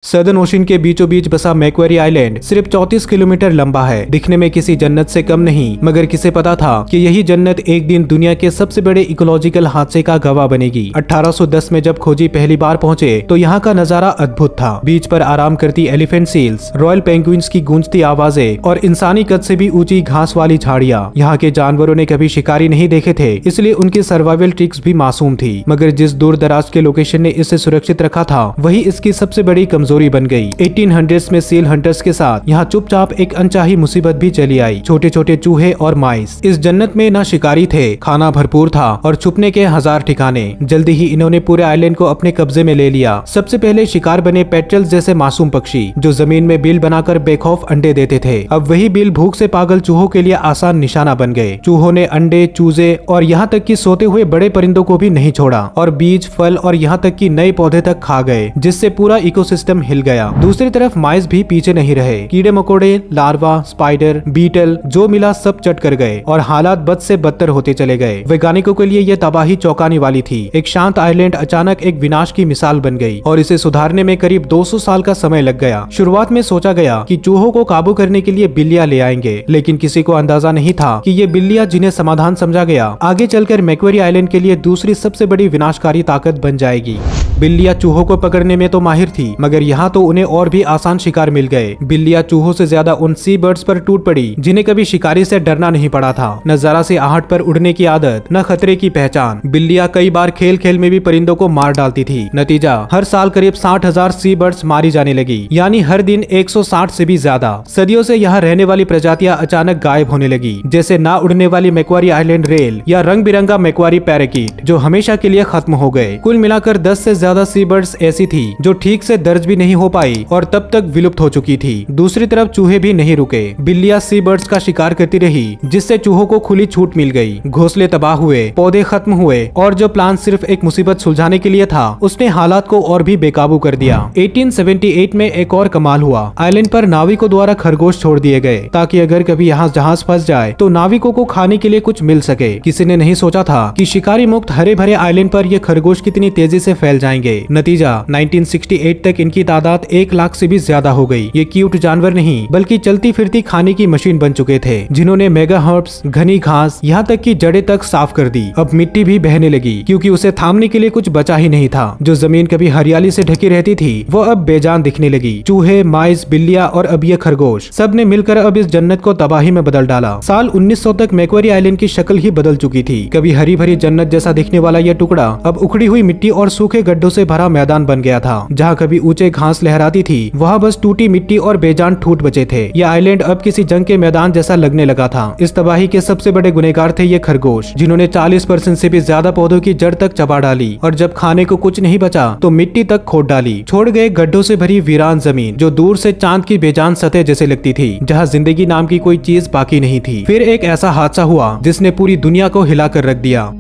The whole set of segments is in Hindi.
सदर्न ओशन के बीचों बीच बसा मैक्वेरी आइलैंड सिर्फ 34 किलोमीटर लंबा है। दिखने में किसी जन्नत से कम नहीं, मगर किसे पता था कि यही जन्नत एक दिन दुनिया के सबसे बड़े इकोलॉजिकल हादसे का गवाह बनेगी। 1810 में जब खोजी पहली बार पहुंचे तो यहाँ का नजारा अद्भुत था। बीच पर आराम करती एलिफेंट सील्स, रॉयल पेंगुइन्स की गूंजती आवाजें और इंसानी कद से भी ऊंची घास वाली झाड़ियाँ। यहाँ के जानवरों ने कभी शिकारी नहीं देखे थे, इसलिए उनकी सर्वाइवल ट्रिक्स भी मासूम थी। मगर जिस दूर दराज के लोकेशन ने इसे सुरक्षित रखा था, वही इसकी सबसे बड़ी कमजोरी बन गई। 1800s में सील हंटर्स के साथ यहाँ चुपचाप एक अनचाही मुसीबत भी चली आई। छोटे छोटे चूहे और माइस। इस जन्नत में न शिकारी थे, खाना भरपूर था और छुपने के हजार ठिकाने। जल्दी ही इन्होंने पूरे आइलैंड को अपने कब्जे में ले लिया। सबसे पहले शिकार बने पेट्रल्स जैसे मासूम पक्षी, जो जमीन में बिल बनाकर बेखौफ अंडे देते थे। अब वही बिल भूख से पागल चूहों के लिए आसान निशाना बन गए। चूहों ने अंडे, चूजे और यहाँ तक कि सोते हुए बड़े परिंदों को भी नहीं छोड़ा और बीज, फल और यहाँ तक कि नए पौधे तक खा गए, जिससे पूरा इकोसिस्टम हिल गया। दूसरी तरफ माइस भी पीछे नहीं रहे। कीड़े मकोड़े, लार्वा, स्पाइडर, बीटल जो मिला सब चट कर गए और हालात बद से बदतर होते चले गए। वैज्ञानिकों के लिए यह तबाही चौंकाने वाली थी। एक शांत आइलैंड अचानक एक विनाश की मिसाल बन गई और इसे सुधारने में करीब 200 साल का समय लग गया। शुरुआत में सोचा गया कि चूहों को काबू करने के लिए बिल्लियां ले आएंगे, लेकिन किसी को अंदाजा नहीं था कि ये बिल्लियां, जिन्हें समाधान समझा गया, आगे चलकर मैक्वेरी आइलैंड के लिए दूसरी सबसे बड़ी विनाशकारी ताकत बन जाएगी। बिल्लियां चूहों को पकड़ने में तो माहिर थी, मगर यहाँ तो उन्हें और भी आसान शिकार मिल गए। बिल्लियां चूहों से ज्यादा उन सी बर्ड्स पर टूट पड़ी, जिन्हें कभी शिकारी से डरना नहीं पड़ा था। न जरा सी आहट पर उड़ने की आदत, न खतरे की पहचान। बिल्लियां कई बार खेल खेल में भी परिंदों को मार डालती थी। नतीजा, हर साल करीब 60,000 सी बर्ड्स मारी जाने लगी, यानी हर दिन 160 से भी ज्यादा। सदियों से यहाँ रहने वाली प्रजातियां अचानक गायब होने लगी, जैसे ना उड़ने वाली मैक्वेरी आइलैंड रेल या रंग बिरंगा मैक्वेरी पैराकीट, जो हमेशा के लिए खत्म हो गए। कुल मिलाकर 10 से ज्यादा सी बर्ड्स ऐसी थी जो ठीक से दर्ज भी नहीं हो पाई और तब तक विलुप्त हो चुकी थी। दूसरी तरफ चूहे भी नहीं रुके। बिल्लियां सी बर्ड्स का शिकार करती रही, जिससे चूहों को खुली छूट मिल गई। घोंसले तबाह हुए, पौधे खत्म हुए और जो प्लान सिर्फ एक मुसीबत सुलझाने के लिए था, उसने हालात को और भी बेकाबू कर दिया। 1878 में एक और कमाल हुआ। आइलैंड पर नाविकों द्वारा खरगोश छोड़ दिए गए, ताकि अगर कभी यहाँ जहाज फंस जाए तो नाविकों को खाने के लिए कुछ मिल सके। किसी ने नहीं सोचा था कि शिकारी मुक्त हरे भरे आइलैंड पर ये खरगोश कितनी तेजी से फैल जाएंगे। नतीजा, 1968 तक इनकी तादाद 1 लाख से भी ज्यादा हो गई। ये क्यूट जानवर नहीं, बल्कि चलती फिरती खाने की मशीन बन चुके थे, जिन्होंने मेगा हर्ब्स, घनी घास, यहाँ तक की जड़ें तक साफ कर दी। अब मिट्टी भी बहने लगी, क्योंकि उसे थामने के लिए कुछ बचा ही नहीं था। जो जमीन कभी हरियाली से ढकी रहती थी, वो अब बेजान दिखने लगी। चूहे, माइस, बिल्लियां और अब ये खरगोश, सब ने मिलकर अब इस जन्नत को तबाही में बदल डाला। साल 1900 तक मैक्वेरी आइलैंड की शक्ल ही बदल चुकी थी। कभी हरी भरी जन्नत जैसा दिखने वाला यह टुकड़ा अब उखड़ी हुई मिट्टी और सूखे गड्ढों से भरा मैदान बन गया था। जहाँ कभी ऊंचे घास लहराती थी, वहाँ बस टूटी मिट्टी और बेजान ठूठ बचे थे। यह आइलैंड अब किसी जंग के मैदान जैसा लगने लगा था। इस तबाही के सबसे बड़े गुनहगार थे ये खरगोश, जिन्होंने 40% से भी ज्यादा पौधों की जड़ तक चबा डाली और जब खाने को कुछ नहीं बचा तो मिट्टी तक खोद डाली। छोड़ गए गड्ढों से भरी वीरान जमीन, जो दूर से चांद की बेजान सतह जैसे लगती थी, जहाँ जिंदगी नाम की कोई चीज बाकी नहीं थी। फिर एक ऐसा हादसा हुआ जिसने पूरी दुनिया को हिलाकर रख दिया।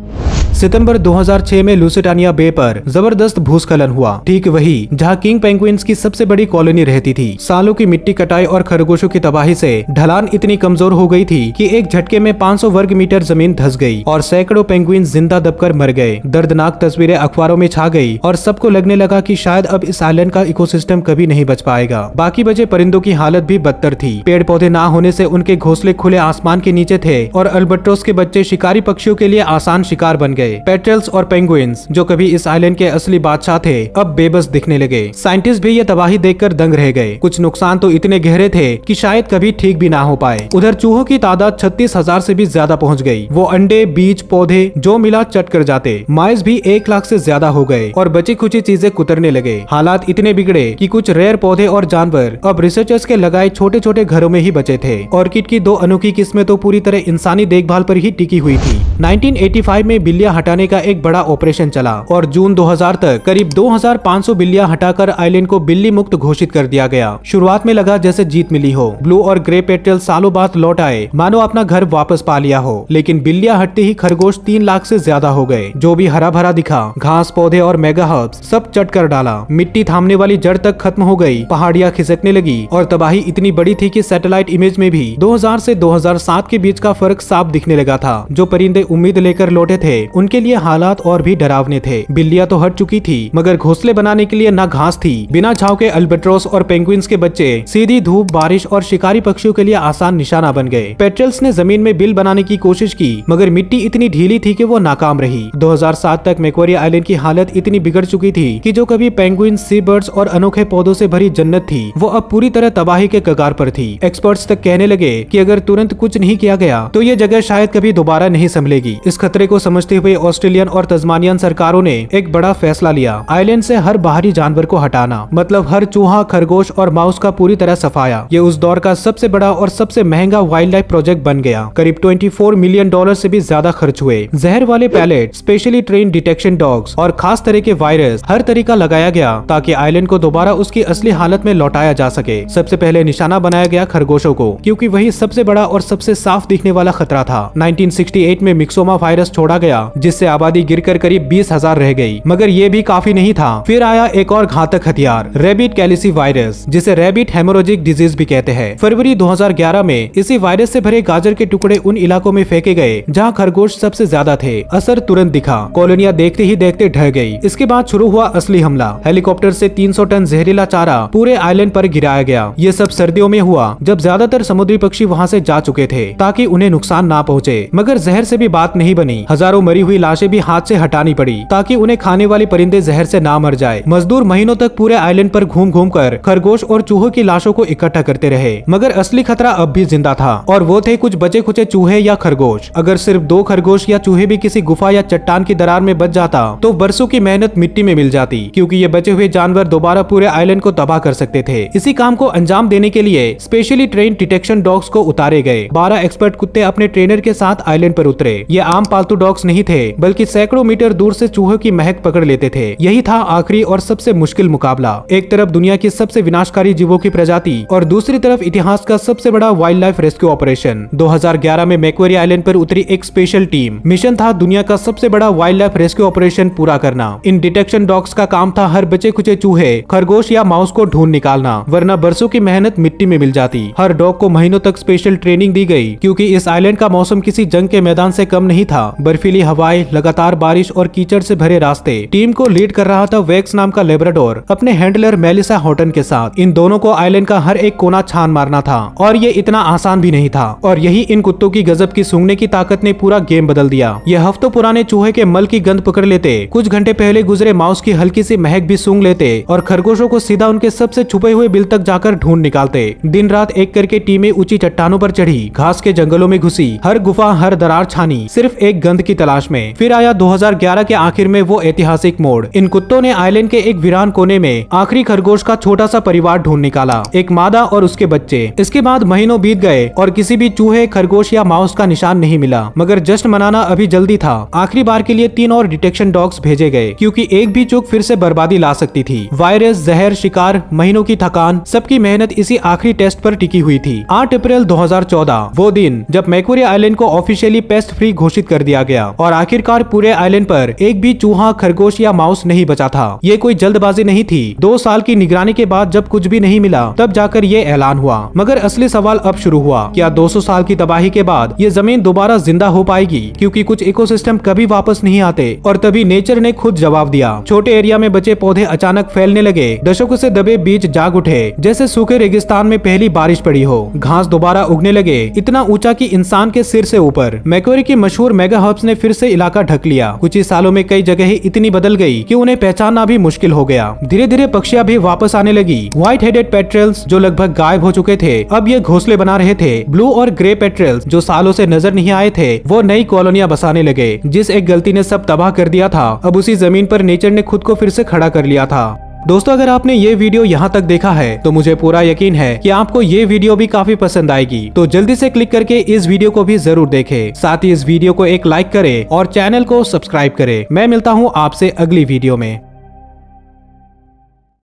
सितंबर 2006 में लुसिटानिया बे पर जबरदस्त भूस्खलन हुआ, ठीक वही जहां किंग पेंगुइन्स की सबसे बड़ी कॉलोनी रहती थी। सालों की मिट्टी कटाई और खरगोशों की तबाही से ढलान इतनी कमजोर हो गई थी कि एक झटके में 500 वर्ग मीटर जमीन धंस गई और सैकड़ों पेंगुइन जिंदा दबकर मर गए। दर्दनाक तस्वीरें अखबारों में छा गई और सबको लगने लगा कि शायद अब इस आइलैंड का इकोसिस्टम कभी नहीं बच पाएगा। बाकी बचे परिंदों की हालत भी बदतर थी। पेड़ पौधे ना होने से उनके घोंसले खुले आसमान के नीचे थे और अल्बाट्रोस के बच्चे शिकारी पक्षियों के लिए आसान शिकार बन गए। पेट्रल्स और पेंगुइन्स, जो कभी इस आइलैंड के असली बादशाह थे, अब बेबस दिखने लगे। साइंटिस्ट भी ये तबाही देखकर दंग रह गए। कुछ नुकसान तो इतने गहरे थे कि शायद कभी ठीक भी ना हो पाए। उधर चूहों की तादाद 36,000 से भी ज्यादा पहुंच गई। वो अंडे, बीज, पौधे जो मिला चट कर जाते। माइस भी 1 लाख से ज्यादा हो गए और बची खुची चीजें कुतरने लगे। हालात इतने बिगड़े कि कुछ रेयर पौधे और जानवर अब रिसर्चर्स के लगाए छोटे छोटे घरों में ही बचे थे। ऑर्किड की 2 अनोखी किस्में तो पूरी तरह इंसानी देखभाल पर ही टिकी हुई थी। 1985 में बिल्लियां हटाने का एक बड़ा ऑपरेशन चला और जून 2000 तक करीब 2500 बिल्लियां हटाकर आइलैंड को बिल्ली मुक्त घोषित कर दिया गया। शुरुआत में लगा जैसे जीत मिली हो। ब्लू और ग्रे पेट्रल सालों बाद लौट आए, मानो अपना घर वापस पा लिया हो। लेकिन बिल्लियां हटते ही खरगोश 3 लाख से ज्यादा हो गए। जो भी हरा भरा दिखा, घास, पौधे और मेगा हर्ब्स सब चट कर डाला। मिट्टी थामने वाली जड़ तक खत्म हो गई। पहाड़ियां खिसकने लगी और तबाही इतनी बड़ी थी कि सैटेलाइट इमेज में भी 2000 से 2007 के बीच का फर्क साफ दिखने लगा था। जो परिंदे उम्मीद लेकर लौटे थे, उनके लिए हालात और भी डरावने थे। बिल्लियां तो हट चुकी थी, मगर घोंसले बनाने के लिए ना घास थी। बिना छांव के अल्बाट्रोस और पेंगुइन्स के बच्चे सीधी धूप, बारिश और शिकारी पक्षियों के लिए आसान निशाना बन गए। पेट्रेल्स ने जमीन में बिल बनाने की कोशिश की, मगर मिट्टी इतनी ढीली थी कि वो नाकाम रही। 2007 तक मैक्वारी आइलैंड की हालत इतनी बिगड़ चुकी थी कि जो कभी पेंगुइन, सी बर्ड्स और अनोखे पौधों से भरी जन्नत थी, वो अब पूरी तरह तबाही के कगार पर थी। एक्सपर्ट्स तक कहने लगे कि अगर तुरंत कुछ नहीं किया गया तो ये जगह शायद कभी दोबारा नहीं संभलेगी। इस खतरे को समझते हुए ऑस्ट्रेलियन और तस्मानियन सरकारों ने एक बड़ा फैसला लिया, आइलैंड से हर बाहरी जानवर को हटाना, मतलब हर चूहा, खरगोश और माउस का पूरी तरह सफाया। ये उस दौर का सबसे बड़ा और सबसे महंगा वाइल्ड लाइफ प्रोजेक्ट बन गया। करीब $24 मिलियन से भी ज्यादा खर्च हुए। जहर वाले pellet, specially train detection dogs और खास तरह के वायरस, हर तरीका लगाया गया ताकि आइलैंड को दोबारा उसकी असली हालत में लौटाया जा सके। सबसे पहले निशाना बनाया गया खरगोशों को, क्योंकि वही सबसे बड़ा और सबसे साफ दिखने वाला खतरा था। 1968 में मिक्सोमा वायरस छोड़ा गया, जिससे आबादी गिरकर करीब 20,000 रह गई। मगर ये भी काफी नहीं था। फिर आया एक और घातक हथियार, रेबिट कैलिसी वायरस, जिसे रेबिट हेमोरेजिक डिजीज भी कहते हैं। फरवरी 2011 में इसी वायरस से भरे गाजर के टुकड़े उन इलाकों में फेंके गए जहां खरगोश सबसे ज्यादा थे। असर तुरंत दिखा, कॉलोनियां देखते ही देखते ढह गई। इसके बाद शुरू हुआ असली हमला। हेलीकॉप्टर से 300 टन जहरीला चारा पूरे आइलैंड पर गिराया गया। ये सब सर्दियों में हुआ, जब ज्यादातर समुद्री पक्षी वहाँ से जा चुके थे ताकि उन्हें नुकसान ना पहुँचे। मगर जहर से भी बात नहीं बनी। हजारों मरी हुई लाशें भी हाथ से हटानी पड़ी ताकि उन्हें खाने वाले परिंदे जहर से ना मर जाए। मजदूर महीनों तक पूरे आइलैंड पर घूम घूम कर खरगोश और चूहों की लाशों को इकट्ठा करते रहे। मगर असली खतरा अब भी जिंदा था, और वो थे कुछ बचे खुचे चूहे या खरगोश। अगर सिर्फ 2 खरगोश या चूहे भी किसी गुफा या चट्टान की दरार में बच जाता तो बरसों की मेहनत मिट्टी में मिल जाती, क्योंकि ये बचे हुए जानवर दोबारा पूरे आइलैंड को तबाह कर सकते थे। इसी काम को अंजाम देने के लिए स्पेशली ट्रेन डिटेक्शन डॉग्स को उतारे गए। 12 एक्सपर्ट कुत्ते अपने ट्रेनर के साथ आइलैंड पर उतरे। ये आम पालतू डॉग्स नहीं थे, बल्कि सैकड़ों मीटर दूर से चूहों की महक पकड़ लेते थे। यही था आखिरी और सबसे मुश्किल मुकाबला। एक तरफ दुनिया की सबसे विनाशकारी जीवों की प्रजाति और दूसरी तरफ इतिहास का सबसे बड़ा वाइल्ड लाइफ रेस्क्यू ऑपरेशन। 2011 में मैक्वारी आइलैंड पर उतरी एक स्पेशल टीम। मिशन था दुनिया का सबसे बड़ा वाइल्ड लाइफ रेस्क्यू ऑपरेशन पूरा करना। इन डिटेक्शन डॉग्स का काम था हर बचे खुचे चूहे, खरगोश या माउस को ढूंढ निकालना, वरना बरसों की मेहनत मिट्टी में मिल जाती। हर डॉग को महीनों तक स्पेशल ट्रेनिंग दी गई, क्योंकि इस आइलैंड का मौसम किसी जंग के मैदान से कम नहीं था। बर्फीली हवाएं, लगातार बारिश और कीचड़ से भरे रास्ते। टीम को लीड कर रहा था वेक्स नाम का लेब्राडोर अपने हैंडलर मेलिसा हॉटन के साथ। इन दोनों को आइलैंड का हर एक कोना छान मारना था, और ये इतना आसान भी नहीं था। और यही इन कुत्तों की गजब की सूंघने की ताकत ने पूरा गेम बदल दिया। ये हफ्तों पुराने चूहे के मल की गंध पकड़ लेते, कुछ घंटे पहले गुजरे माउस की हल्की सी महक भी सूंघ लेते, और खरगोशों को सीधा उनके सबसे छुपे हुए बिल तक जाकर ढूंढ निकालते। दिन रात एक करके टीमें ऊंची चट्टानों पर चढ़ी, घास के जंगलों में घुसी, हर गुफा, हर दरार छानी, सिर्फ एक गंध की तलाश में। फिर आया 2011 के आखिर में वो ऐतिहासिक मोड़। इन कुत्तों ने आइलैंड के एक वीरान कोने में आखिरी खरगोश का छोटा सा परिवार ढूंढ निकाला, एक मादा और उसके बच्चे। इसके बाद महीनों बीत गए और किसी भी चूहे, खरगोश या माउस का निशान नहीं मिला। मगर जश्न मनाना अभी जल्दी था। आखिरी बार के लिए 3 और डिटेक्शन डॉग्स भेजे गए, क्योंकि एक भी चूक फिर से बर्बादी ला सकती थी। वायरस, जहर, शिकार, महीनों की थकान, सबकी मेहनत इसी आखिरी टेस्ट पर टिकी हुई थी। 8 अप्रैल 2014 वो दिन जब मैक्वारी आइलैंड को ऑफिशियली पेस्ट फ्री घोषित कर दिया गया, और आखिरकार पूरे आइलैंड पर एक भी चूहा, खरगोश या माउस नहीं बचा था। ये कोई जल्दबाजी नहीं थी। 2 साल की निगरानी के बाद जब कुछ भी नहीं मिला, तब जाकर ये ऐलान हुआ। मगर असली सवाल अब शुरू हुआ, क्या 200 साल की तबाही के बाद ये जमीन दोबारा जिंदा हो पाएगी? क्योंकि कुछ इकोसिस्टम कभी वापस नहीं आते। और तभी नेचर ने खुद जवाब दिया। छोटे एरिया में बचे पौधे अचानक फैलने लगे, दशकों से दबे बीज जाग उठे, जैसे सूखे रेगिस्तान में पहली बारिश पड़ी हो। घास दोबारा उगने लगे, इतना ऊंचा कि इंसान के सिर से ऊपर। मैक्वारी की मशहूर मेगा हब्स ने फिर से इलाका ढक लिया। कुछ ही सालों में कई जगह इतनी बदल गई कि उन्हें पहचानना भी मुश्किल हो गया। धीरे धीरे पक्षियां भी वापस आने लगी। व्हाइट हेडेड पेट्रेल्स जो लगभग गायब हो चुके थे, अब ये घोंसले बना रहे थे। ब्लू और ग्रे पेट्रेल्स जो सालों से नजर नहीं आए थे, वो नई कॉलोनियां बसाने लगे। जिस एक गलती ने सब तबाह कर दिया था, अब उसी जमीन पर नेचर ने खुद को फिर से खड़ा कर लिया था। दोस्तों, अगर आपने ये वीडियो यहाँ तक देखा है तो मुझे पूरा यकीन है कि आपको ये वीडियो भी काफी पसंद आएगी। तो जल्दी से क्लिक करके इस वीडियो को भी जरूर देखें। साथ ही इस वीडियो को एक लाइक करें और चैनल को सब्सक्राइब करें। मैं मिलता हूँ आपसे अगली वीडियो में।